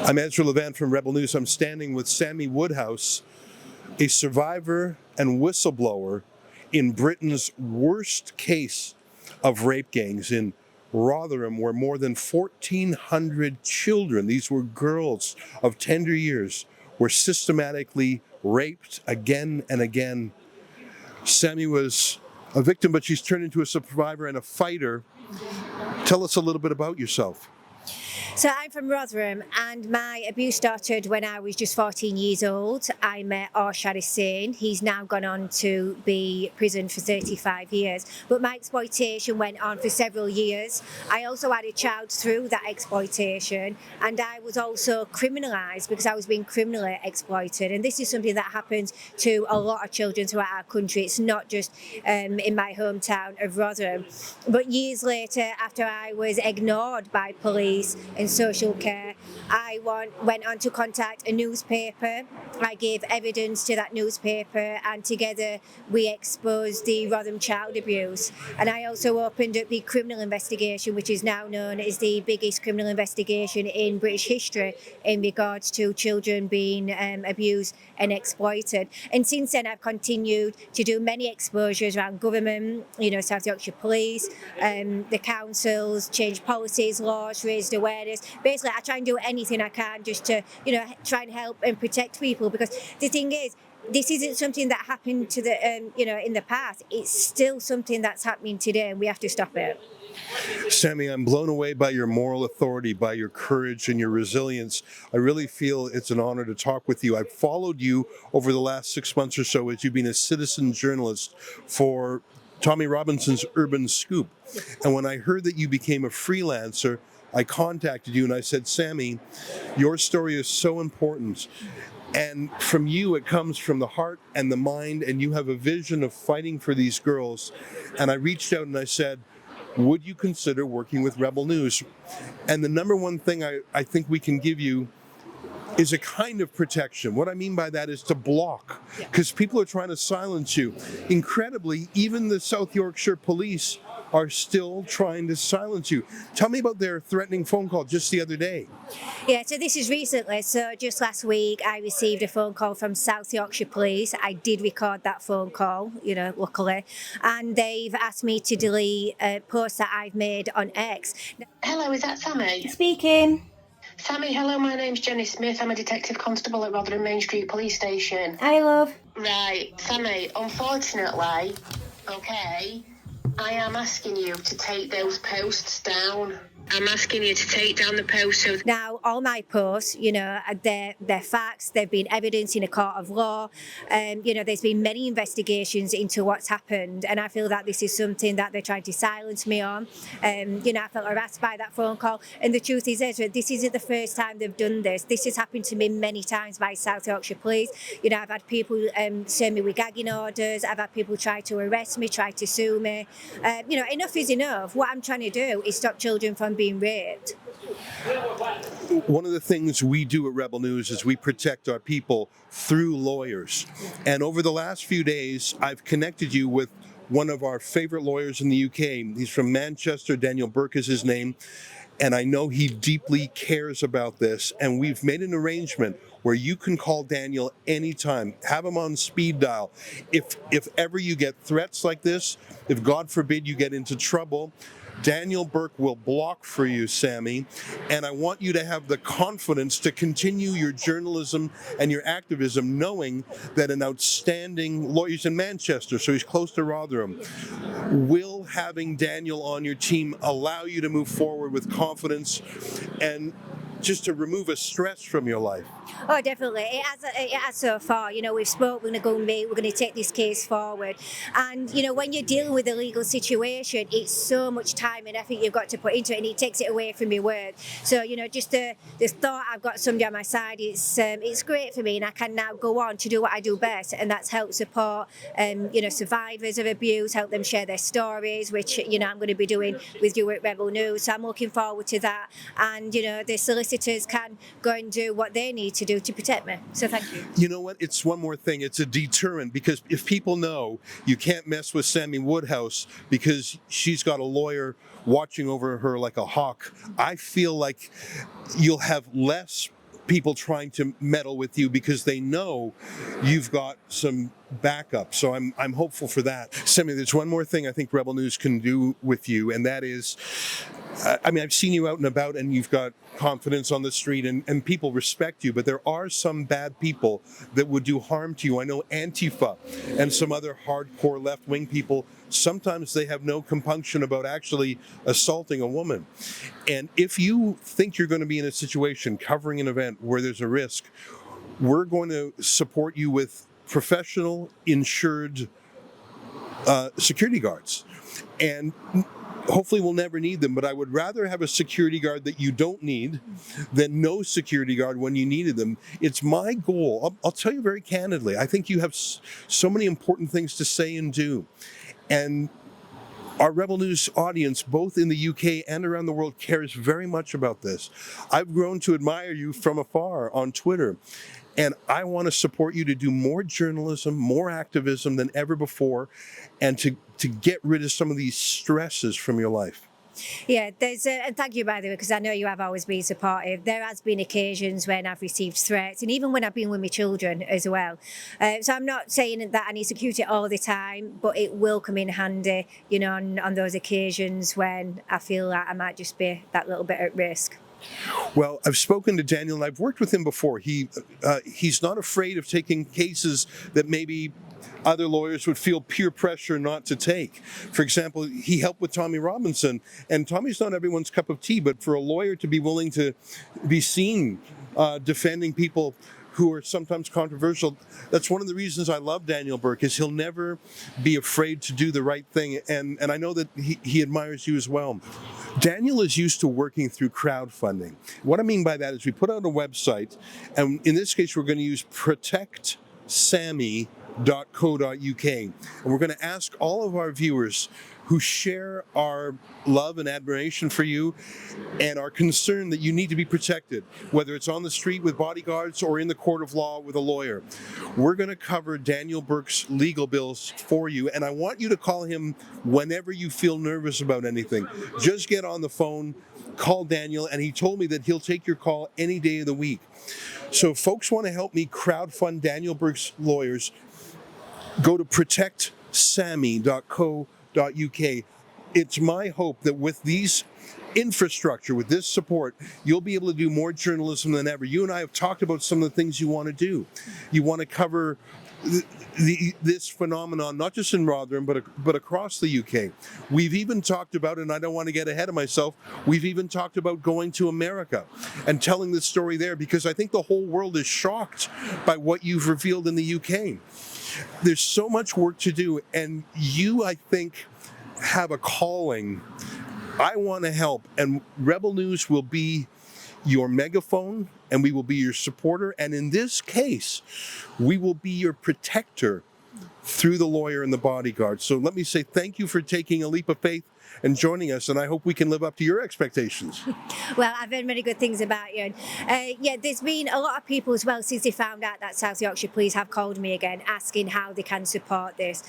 I'm Ezra Levant from Rebel News. I'm standing with Sammy Woodhouse, a survivor and whistleblower in Britain's worst case of rape gangs in Rotherham, where more than 1,400 children, these were girls of tender years, were systematically raped again and again. Sammy was a victim, but she's turned into a survivor and a fighter. Tell us a little bit about yourself. So I'm from Rotherham, and my abuse started when I was just 14 years old. I met Arshad Hussain. He's now gone on to be prisoned for 35 years. But my exploitation went on for several years. I also had a child through that exploitation, and I was also criminalised because I was being criminally exploited. And this is something that happens to a lot of children throughout our country. It's not just in my hometown of Rotherham. But years later, after I was ignored by police and social care, I went on to contact a newspaper. I gave evidence to that newspaper, and together we exposed the Rotherham child abuse. And I also opened up the criminal investigation, which is now known as the biggest criminal investigation in British history in regards to children being abused and exploited. And since then I've continued to do many exposures around government, South Yorkshire Police, the councils, change policies, laws, raised awareness. Basically, I try and do anything I can just to, try and help and protect people, because the thing is, this isn't something that happened to in the past. It's still something that's happening today, and we have to stop it. Sammy, I'm blown away by your moral authority, by your courage and your resilience. I really feel it's an honor to talk with you. I've followed you over the last 6 months or so as you've been a citizen journalist for Tommy Robinson's Urban Scoop. And when I heard that you became a freelancer, I contacted you and I said, Sammy, your story is so important. And from you, it comes from the heart and the mind, and you have a vision of fighting for these girls. And I reached out and I said, would you consider working with Rebel News? And the number one thing I think we can give you is a kind of protection. What I mean by that is to block, because people are trying to silence you. Incredibly, even the South Yorkshire Police are still trying to silence you. Tell me about their threatening phone call just the other day. Yeah, so this is recently. So just last week, I received a phone call from South Yorkshire Police. I did record that phone call, luckily. And they've asked me to delete a post that I've made on X. Hello, is that Sammy? Speaking. Sammy, hello, my name's Jenny Smith. I'm a detective constable at Rotherham Main Street Police Station. Hi, love. Right, Sammy, unfortunately, I am asking you to take those posts down. I'm asking you to take down the posts. Now, all my posts, they're facts. They've been evidence in a court of law. There's been many investigations into what's happened, and I feel that this is something that they're trying to silence me on. I felt harassed by that phone call, and the truth is, Ezra, this isn't the first time they've done this. This has happened to me many times by South Yorkshire Police. I've had people send me with gagging orders. I've had people try to arrest me, try to sue me. Enough is enough. What I'm trying to do is stop children from being raped. One of the things we do at Rebel News is we protect our people through lawyers. And over the last few days, I've connected you with one of our favorite lawyers in the UK. He's from Manchester. Daniel Burke is his name. And I know he deeply cares about this. And we've made an arrangement where you can call Daniel anytime. Have him on speed dial. If ever you get threats like this, if God forbid you get into trouble, Daniel Burke will block for you, Sammy, and I want you to have the confidence to continue your journalism and your activism, knowing that an outstanding lawyer's in Manchester, so he's close to Rotherham. Will having Daniel on your team allow you to move forward with confidence and just to remove a stress from your life? Oh, definitely. It has so far. We've spoke, we're going to go and meet, we're going to take this case forward. And, when you're dealing with a legal situation, it's so much time and effort you've got to put into it, and it takes it away from your work. So, just the thought I've got somebody on my side, it's great for me, and I can now go on to do what I do best, and that's help support, survivors of abuse, help them share their stories, which, I'm going to be doing with you at Rebel News. So I'm looking forward to that. And, the solicitors can go and do what they need to do to protect me. So thank you. You know what? It's one more thing. It's a deterrent, because if people know you can't mess with Sammy Woodhouse because she's got a lawyer watching over her like a hawk, I feel like you'll have less people trying to meddle with you because they know you've got some backup. So I'm hopeful for that. Sammy, there's one more thing I think Rebel News can do with you, and that is, I mean, I've seen you out and about and you've got confidence on the street and people respect you, but there are some bad people that would do harm to you. I know Antifa and some other hardcore left-wing people, sometimes they have no compunction about actually assaulting a woman. And if you think you're going to be in a situation covering an event where there's a risk, we're going to support you with professional, insured security guards. And hopefully we'll never need them, but I would rather have a security guard that you don't need than no security guard when you needed them. It's my goal. I'll tell you very candidly, I think you have so many important things to say and do. And our Rebel News audience, both in the UK and around the world, cares very much about this. I've grown to admire you from afar on Twitter, and I want to support you to do more journalism, more activism than ever before, and to get rid of some of these stresses from your life. Yeah, and thank you, by the way, because I know you have always been supportive. There has been occasions when I've received threats, and even when I've been with my children as well. So I'm not saying that I need security all the time, but it will come in handy, you know, on those occasions when I feel like I might just be that little bit at risk. Well, I've spoken to Daniel, and I've worked with him before. He's not afraid of taking cases that maybe other lawyers would feel peer pressure not to take. For example, he helped with Tommy Robinson, and Tommy's not everyone's cup of tea, but for a lawyer to be willing to be seen defending people who are sometimes controversial, that's one of the reasons I love Daniel Burke, is he'll never be afraid to do the right thing, and I know that he admires you as well. Daniel is used to working through crowdfunding. What I mean by that is we put out a website, and in this case we're going to use protectsammy.co.uk, and we're going to ask all of our viewers who share our love and admiration for you and are concerned that you need to be protected, whether it's on the street with bodyguards or in the court of law with a lawyer. We're going to cover Daniel Burke's legal bills for you, and I want you to call him whenever you feel nervous about anything. Just get on the phone, call Daniel, and he told me that he'll take your call any day of the week. So if folks want to help me crowdfund Daniel Burke's lawyers, go to protectsammy.co.uk. It's my hope that with these infrastructure, with this support, you'll be able to do more journalism than ever. You and I have talked about some of the things you want to do. You want to cover this phenomenon, not just in Rotherham, but across the UK. We've even talked about, and I don't want to get ahead of myself, we've even talked about going to America and telling the story there, because I think the whole world is shocked by what you've revealed in the UK. There's so much work to do, and you, I think, have a calling. I want to help, and Rebel News will be your megaphone, and we will be your supporter, and in this case, we will be your protector through the lawyer and the bodyguard. So let me say thank you for taking a leap of faith and joining us, and I hope we can live up to your expectations. Well, I've heard many good things about you. Yeah, there's been a lot of people as well since they found out that South Yorkshire Police have called me again, asking how they can support this.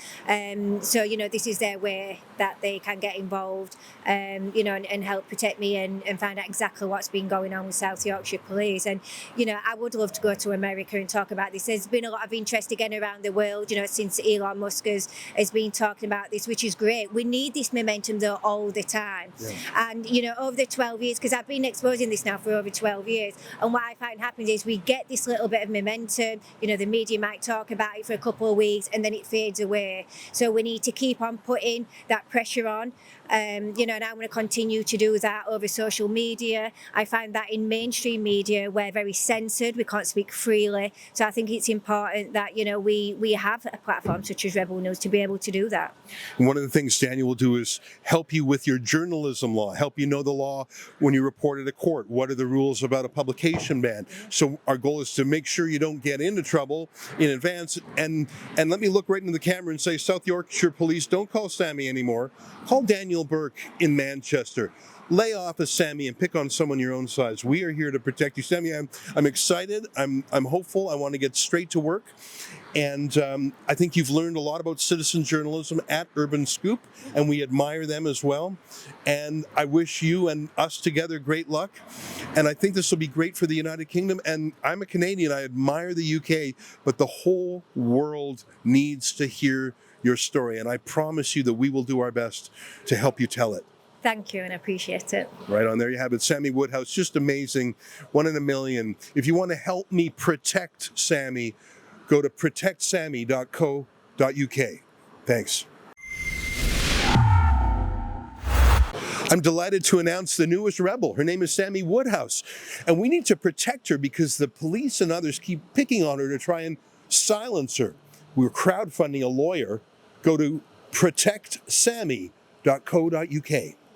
So, you know, this is their way that they can get involved, you know, and help protect me and find out exactly what's been going on with South Yorkshire Police. And, you know, I would love to go to America and talk about this. There's been a lot of interest again around the world, you know, since Elon Musk has been talking about this, which is great. We need this momentum, though, all the time. Yeah. And, you know, over the 12 years, because I've been exposing this now for over 12 years, and what I find happens is we get this little bit of momentum, you know, the media might talk about it for a couple of weeks and then it fades away. So we need to keep on putting that pressure on, you know, and I'm going to continue to do that over social media. I find that in mainstream media, we're very censored, we can't speak freely. So I think it's important that, you know, we have a platform such as Rebel News to be able to do that. And one of the things Daniel will do is help you with your journalism law, help you know the law when you report at a court. What are the rules about a publication ban? So our goal is to make sure you don't get into trouble in advance. And let me look right into the camera and say, South Yorkshire Police, don't call Sammy anymore. Call Daniel Burke in Manchester. lay off of Sammy and pick on someone your own size. We are here to protect you. Sammy, I'm excited. I'm hopeful. I want to get straight to work. And I think you've learned a lot about citizen journalism at Urban Scoop, and we admire them as well. And I wish you and us together great luck. And I think this will be great for the United Kingdom. And I'm a Canadian. I admire the UK, but the whole world needs to hear your story. And I promise you that we will do our best to help you tell it. Thank you, and I appreciate it. Right on, there you have it. Sammy Woodhouse, just amazing. 1 in a million. If you want to help me protect Sammy, go to protectsammy.co.uk. Thanks. I'm delighted to announce the newest rebel. Her name is Sammy Woodhouse. And we need to protect her because the police and others keep picking on her to try and silence her. We're crowdfunding a lawyer. Go to protectsammy.co.uk.